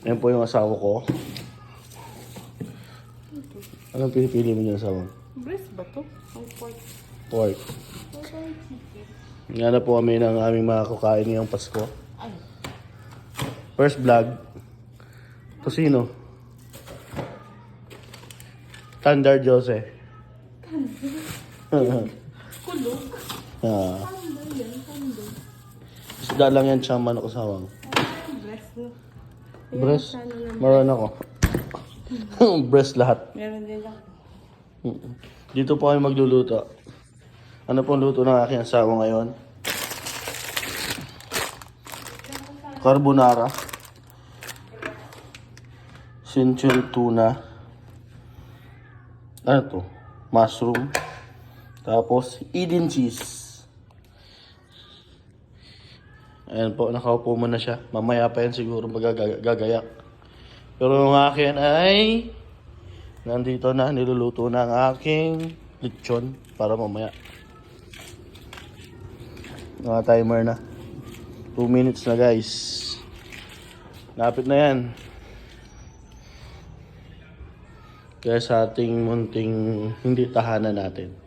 Ayan po yung asawa ko. Anong pinipili mo yung asawa? Breast ba to? Ang pork. Pork. Pork chicken. Nga na po kami ng aming mga kukain ngayong Pasko. Ay. First vlog. Kusino? Thunder Jose. Kulog. Ah. Tando yan, tando. Isda lang yan siya manok sawang. Breast no? Breast? Meron ako. Breast lahat. Meron din ako. Dito po kami magluluto. Ano pong luto ng aking asawa ngayon? Carbonara. Sincere tuna. Ano to? Mushroom. Tapos, Eden cheese. Ayan po, nakaupo muna siya. Mamaya pa yan siguro magagayak. Pero yung akin ay nandito na, niluluto na ang aking lechon para mamaya. Mga timer na. 2 minutes na guys. Lapit na yan. Kaya sa ating munting hindi tahanan natin.